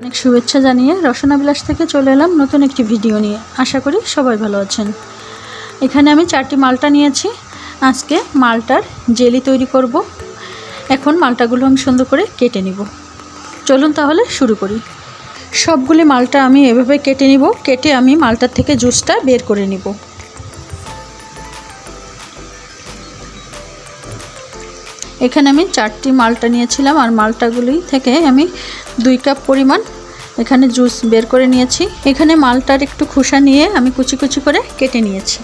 অনেক শুভেচ্ছা জানিয়ে রসনা বিলাস থেকে চলে এলাম নতুন একটি ভিডিও নিয়ে। আশা করি সবাই ভালো আছেন। এখানে আমি 4টি মালটা নিয়েছি। আজকে মালটার জেলি তৈরি করব। এখন মালটাগুলো আমি সুন্দর করে কেটে নিব। চলুন তাহলে শুরু করি। সবগুলি মালটা আমি এভাবে কেটে নিব। কেটে আমি মালটার থেকে জুসটা বের করে নিব। এখানে আমি 4টি মালটা নিয়েছিলাম আর মালটাগুলি থেকে আমি 2 কাপ পরিমাণ এখানে জুস বের করে নিয়েছি। এখানে মালটার একটু খোসা নিয়ে আমি কুচি কুচি করে কেটে নিয়েছি।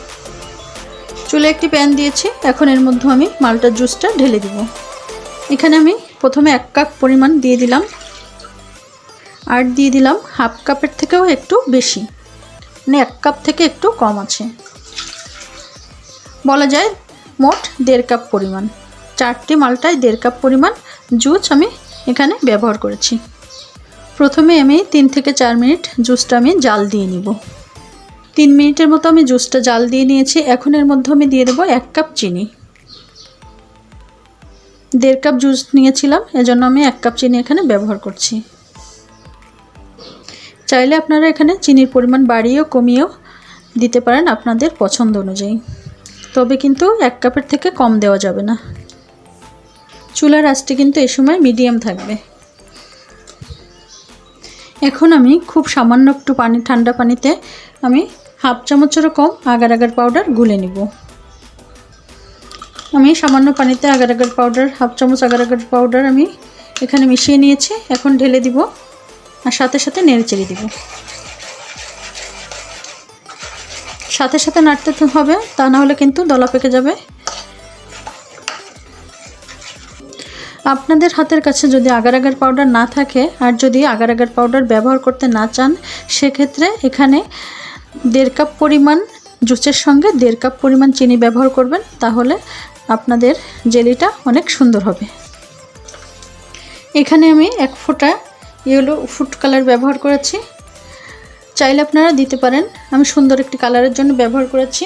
চুলে একটি প্যান দিয়েছি। এখন এর মধ্যে আমি মালটার জুসটা ঢেলে দিব। এখানে আমি প্রথমে 1 কাপ পরিমাণ দিয়ে দিলাম, আর দিয়ে দিলাম হাফ কাপের থেকেও একটু বেশি, মানে 1 কাপ থেকে একটু কম আছে, বলা যায় মোট 1.5 কাপ পরিমাণ। 4টি মালটায় 1.5 কাপ পরিমাণ জুস আমি এখানে ব্যবহার করেছি। প্রথমে আমি 3 থেকে 4 মিনিট জুসটা আমি জাল দিয়ে নিব। 3 মিনিটের মতো আমি জুসটা জাল দিয়ে নিয়েছি। এখন এর মধ্যে আমি দিয়ে দেব 1 কাপ চিনি। 1.5 কাপ জুস নিয়েছিলাম, এজন্য আমি 1 কাপ চিনি এখানে ব্যবহার করছি। চাইলে আপনারা এখানে চিনির পরিমাণ বাড়িয়েও কমিয়েও দিতে পারেন আপনাদের পছন্দ অনুযায়ী, তবে কিন্তু 1 কাপের থেকে কম দেওয়া যাবে না। চুলার আঁচটি কিন্তু এই সময় মিডিয়াম থাকবে। এখন আমি খুব সামান্য একটু ঠান্ডা পানিতে আমি হাফ চামচেরও কম আগার আগার পাউডার গুলে নিব। আমি সামান্য পানিতে আগার আগার পাউডার, হাফ চামচ আগার আগার পাউডার আমি এখানে মিশিয়ে নিয়েছি। এখন ঢেলে দিব আর সাথে সাথে নেড়ে চেড়ে দিব। সাথে সাথে নাড়তে হবে, তা না হলে কিন্তু দলা পেকে যাবে। আপনাদের হাতের কাছে যদি আগার আগার পাউডার না থাকে আর যদি আগার আগার পাউডার ব্যবহার করতে না চান, সেক্ষেত্রে এখানে 1.5 কাপ পরিমাণ জুসের সঙ্গে 1.5 কাপ পরিমাণ চিনি ব্যবহার করবেন, তাহলে আপনাদের জেলিটা অনেক সুন্দর হবে। এখানে আমি 1 ফোঁটা ইয়েলো ফুড কালার ব্যবহার করেছি। চাইলে আপনারা দিতে পারেন, আমি সুন্দর একটি কালারের জন্য ব্যবহার করেছি।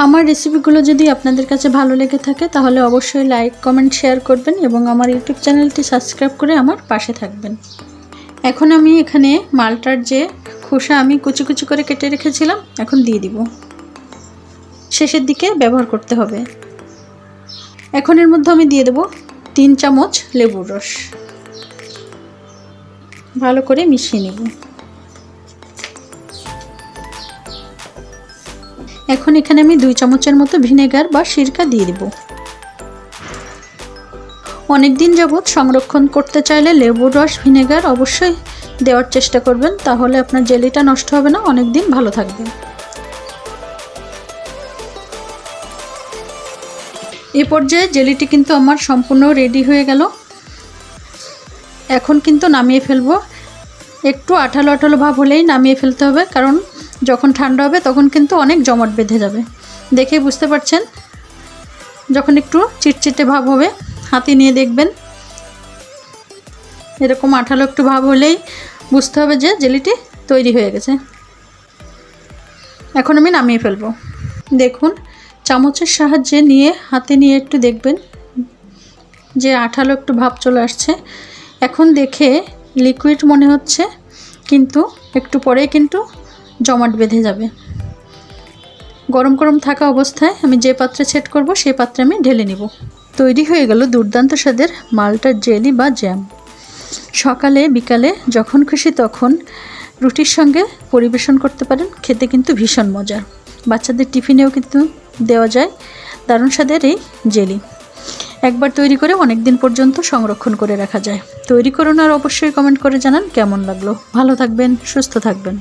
আমার রেসিপিগুলো যদি আপনাদের কাছে ভালো লেগে থাকে তাহলে অবশ্যই লাইক, কমেন্ট, শেয়ার করবেন এবং আমার ইউটিউব চ্যানেলটি সাবস্ক্রাইব করে আমার পাশে থাকবেন। এখন আমি এখানে মালটার যে খোসা আমি কুচি কুচি করে কেটে রেখেছিলাম এখন দিয়ে দিব। শেষের দিকে ব্যবহার করতে হবে। এখন এর মধ্যে আমি দিয়ে দেব 3 চামচ লেবুর রস। ভালো করে মিশিয়ে নেব। এখন এখানে আমি 2 চামচের মতো ভিনেগার বা সিরকা দিয়ে দেব। অনেক দিন যাবত সংরক্ষণ করতে চাইলে লেবুর রস, ভিনেগার অবশ্যই দেওয়ার চেষ্টা করবেন, তাহলে আপনার জেলিটা নষ্ট হবে না, অনেক দিন ভালো থাকবে। এই পর্যায়ে জেলিটি কিন্তু আমার সম্পূর্ণ রেডি হয়ে গেল। এখন কিন্তু নামিয়ে ফেলবো। একটু আঠালো আঠালো ভাব হলেই নামিয়ে ফেলতে হবে, কারণ যখন ঠান্ডা হবে তখন কিন্তু অনেক জমাট বেঁধে যাবে। দেখে বুঝতে পারছেন, যখন একটু চিটচিটে ভাব হবে হাতে নিয়ে দেখবেন, এরকম আঠালো একটু ভাব হলেই বুঝতে হবে যে জেলিটি তৈরি হয়ে গেছে। এখন আমি নামিয়ে ফেলবো। দেখুন, চামচের সাহায্যে নিয়ে হাতে নিয়ে একটু দেখবেন যে আঠালো একটু ভাব চলে আসছে। এখন দেখে লিকুইড মনে হচ্ছে, কিন্তু একটু পরেই কিন্তু জমাট বেঁধে যাবে। গরম গরম থাকা অবস্থায় আমি যে পাত্রে সেট করব সেই পাত্রে আমি ঢেলে নিব। তৈরি হয়ে গেল দুর্দান্ত স্বাদের মালটার জেলি বা জ্যাম। সকালে বিকালে যখন খুশি তখন রুটির সঙ্গে পরিবেশন করতে পারেন। খেতে কিন্তু ভীষণ মজার। বাচ্চাদের টিফিনেও কিন্তু দেওয়া যায় দারুণ স্বাদের এই জেলি। একবার তৈরি করে অনেক দিন পর্যন্ত সংরক্ষণ করে রাখা যায়। তৈরি করুন আর অবশ্যই কমেন্ট করে জানান কেমন লাগলো। ভালো থাকবেন, সুস্থ থাকবেন।